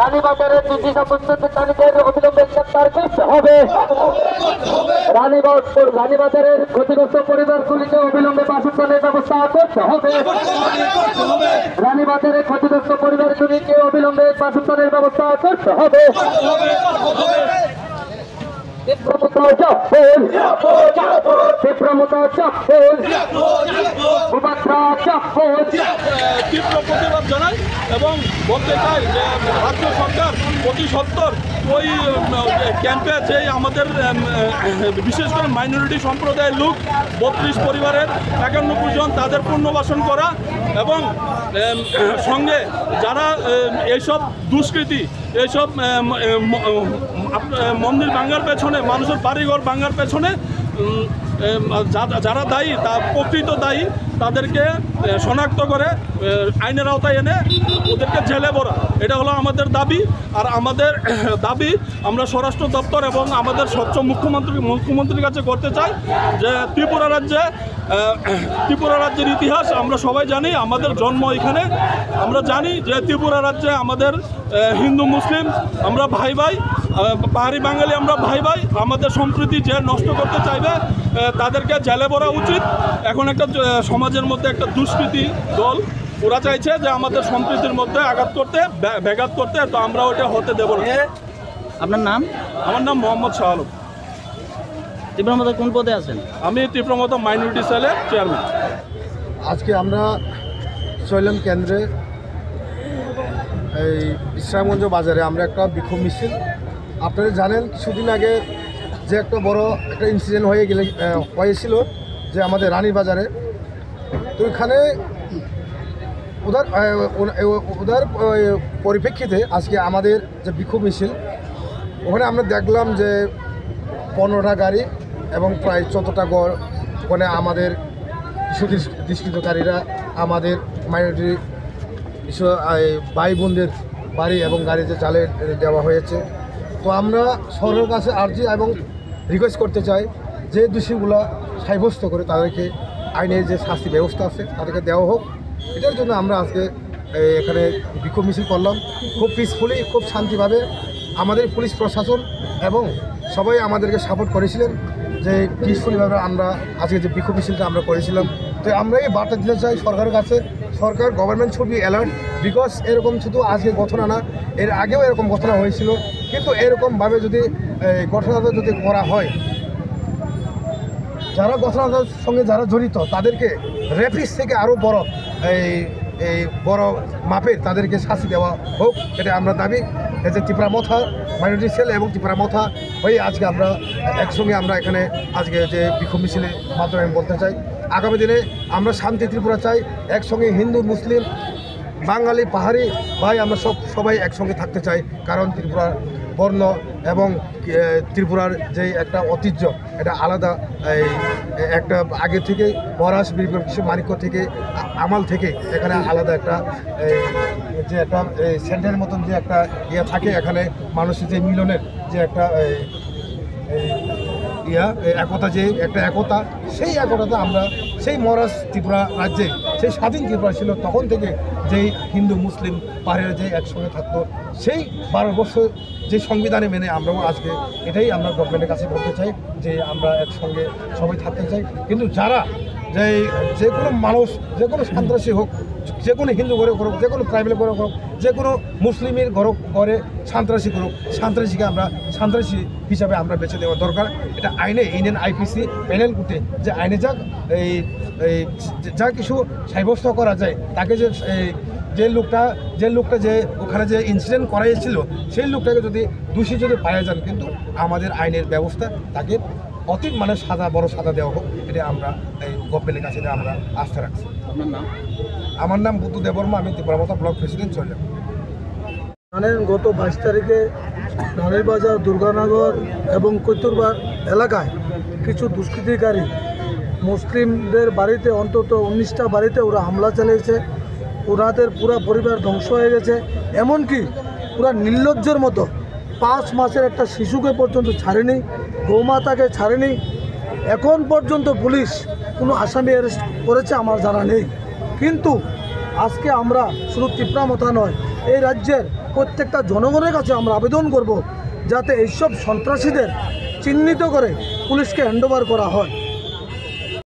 রানীবাজারের দুটি সমস্যাকারীদের অবিলম্বে গ্রেপ্তার করতে হবে। রানীবাজারের ক্ষতিগ্রস্ত পরিবারগুলিকে অবিলম্বে বাসস্থানের ব্যবস্থা করতে হবে। রানীবাজারের ক্ষতিগ্রস্ত পরিবারগুলিকে অবিলম্বে বাসস্থানের ব্যবস্থা করতে হবে। তীব্র প্রতিবাদ জানাই এবং বলতে চাই যে রাজ্য সরকার প্রতি সত্তর ওই ক্যাম্পে যে আমাদের বিশেষ করে মাইনরিটি সম্প্রদায়ের লোক 32 পরিবারের 91 জন তাদের পুনর্বাসন করা এবং সঙ্গে যারা এইসব দুষ্কৃতি এইসব মন্দির ভাঙার পেছনে মানুষের বাড়িঘর ভাঙার পেছনে যারা দায়ী তা প্রকৃত দায়ী তাদেরকে শনাক্ত করে আইনের আওতায় এনে ওদেরকে জেলে ভরা, এটা হলো আমাদের দাবি। আর আমাদের দাবি আমরা স্বরাষ্ট্র দপ্তর এবং আমাদের স্বচ্ছ মুখ্যমন্ত্রীর কাছে করতে চাই যে ত্রিপুরা রাজ্যের ইতিহাস আমরা সবাই জানি, আমাদের জন্ম এখানে। আমরা জানি যে ত্রিপুরা রাজ্যে আমাদের হিন্দু মুসলিম আমরা ভাই ভাই, পাহাড়ি বাঙালি আমরা ভাই ভাই। আমাদের সম্প্রীতি যে নষ্ট করতে চাইবে তাদেরকে জেলে ভরা উচিত। এখন একটা সমাজের মধ্যে একটা দুষ্কৃতি দল ওরা চাইছে যে আমাদের সম্প্রীতির মধ্যে ব্যাঘাত করতে, তো আমরা ওটা হতে দেব না। আপনার নাম? আমার নাম মোহাম্মদ শাহ আলম। তীব্রমতা কোন পদে আছেন? আমি তীব্রমতা মাইনরিটি সেলের চেয়ারম্যান। আজকে আমরা চৈলাম কেন্দ্রে এই বিশ্রামগঞ্জ বাজারে আমরা একটা বিক্ষোভ মিছিল, আপনারা জানেন কিছুদিন আগে যে একটা বড় একটা ইনসিডেন্ট হয়েছিল যে আমাদের রানীবাজারে। তো এখানে ওদের পরিপ্রেক্ষিতে আজকে আমাদের যে বিক্ষোভ মিছিল, ওখানে আমরা দেখলাম যে 15টা গাড়ি এবং প্রায় 14টা গড় ওখানে আমাদের কিছু দুষ্কৃতকারীরা আমাদের মাইনরিটি ভাই বোনদের বাড়ি এবং গাড়িতে চালে দেওয়া হয়েছে। তো আমরা সরকারের কাছে আর্জি এবং রিকোয়েস্ট করতে চাই যে দোষীগুলো সাব্যস্ত করে তাদেরকে আইনের যে শাস্তি ব্যবস্থা আছে তাদেরকে দেওয়া হোক। এটার জন্য আমরা আজকে এখানে বিক্ষোভ মিছিল করলাম খুব পিসফুলি, খুব শান্তিভাবে। আমাদের পুলিশ প্রশাসন এবং সবাই আমাদেরকে সাপোর্ট করেছিলেন যে পিসফুলিভাবে আমরা আজকে যে বিক্ষোভ মিছিলটা আমরা করেছিলাম। তো আমরা এই বার্তা দিতে চাই সরকারের কাছে, সরকার government should be alert, because এরকম শুধু আজকে ঘটনা না, এর আগেও এরকম ঘটনা হয়েছিল। কিন্তু এরকমভাবে যদি ঘটনাটা যদি করা হয়, যারা ঘটনাটার সঙ্গে যারা জড়িত তাদেরকে রেপিস থেকে আরও বড় এই বড় মাপের তাদেরকে শাস্তি দেওয়া হোক, এটা আমরা দাবি। এই যে ত্রিপুরামথা মাইনরিটি সেল এবং ত্রিপুরামথা হয়ে আজকে আমরা একসঙ্গে আমরা এখানে আজকে যে বিক্ষোভ মিছিলের মাধ্যমে আমি বলতে চাই আগামী দিনে আমরা শান্তি ত্রিপুরা চাই। একসঙ্গে হিন্দু মুসলিম বাঙালি পাহাড়ি ভাই আমরা সবাই একসঙ্গে থাকতে চাই, কারণ ত্রিপুরার বর্ণ এবং ত্রিপুরার যে একটা ঐতিহ্য এটা আলাদা। একটা আগে থেকে মহারাজ মানিক্য থেকে আমাল থেকে এখানে আলাদা একটা যে একটা সেন্টারের মতন যে একটা ইয়ে থাকে, এখানে মানুষের যে মিলনের যে একটা একতা, যে একটা একতা, সেই একতাতে আমরা সেই মহারাজ ত্রিপুরা রাজ্যে সেই স্বাধীন ত্রিপুরা ছিল তখন থেকে যেই হিন্দু মুসলিম পাহাড়ের যে একসঙ্গে থাকতো, সেই 12 বছর যে সংবিধানে মেনে আমরাও আজকে এটাই আমরা গভর্নমেন্টের কাছে বলতে চাই যে আমরা একসঙ্গে সবাই থাকতে চাই। কিন্তু যারা যে কোনো মানুষ, যে কোনো সন্ত্রাসী হোক, যে কোনো হিন্দু ঘরে করুক, যে কোনো ট্রাইবেল ঘরে করুক, যে কোনো মুসলিমের ঘরে সন্ত্রাসী করুক, সন্ত্রাসীকে আমরা সন্ত্রাসী হিসাবে আমরা বেছে দেওয়া দরকার। এটা আইনে ইন্ডিয়ান আইপিসি প্যানেল করতে যে আইনে যা কিছু সাব্যস্ত করা যায়, তাকে যে লোকটা যে ওখানে যে ইনসিডেন্ট করাইছিল সেই লোকটাকে যদি দোষী যদি পাওয়া যান, কিন্তু আমাদের আইনের ব্যবস্থা তাকে অতি বড় সাজা দেওয়া হোক, এটা আমরা এই গভর্নমেন্টের কাছে আমরা আস্থা রাখছি। আপনার নাম? আমার নাম বুদ্ধ দেববর্মা, আমি ত্রিপুরামথা ব্লক প্রেসিডেন্ট চলে। জানেন গত 22 তারিখে রানীবাজার, দুর্গানগর এবং কৈতুরবাগ এলাকায় কিছু দুষ্কৃতিকারী মুসলিমদের বাড়িতে অন্তত 19টা বাড়িতে ওরা হামলা চালিয়েছে। ওনাদের পুরা পরিবার ধ্বংস হয়ে গেছে। এমনকি পুরা নির্লজ্জের মতো 5 মাসের একটা শিশুকে পর্যন্ত ছাড়েনি, গৌমাতাকে ছাড়েনি। এখন পর্যন্ত পুলিশ কোনো আসামি অ্যারেস্ট করেছে আমার জানা নেই। কিন্তু আজকে আমরা শুধু তীব্রামথা নয়, এই রাজ্যের প্রত্যেকটা জনগণের কাছে আমরা আবেদন করব যাতে এইসব সন্ত্রাসীদের চিহ্নিত করে পুলিশকে হ্যান্ডওভার করা হয়।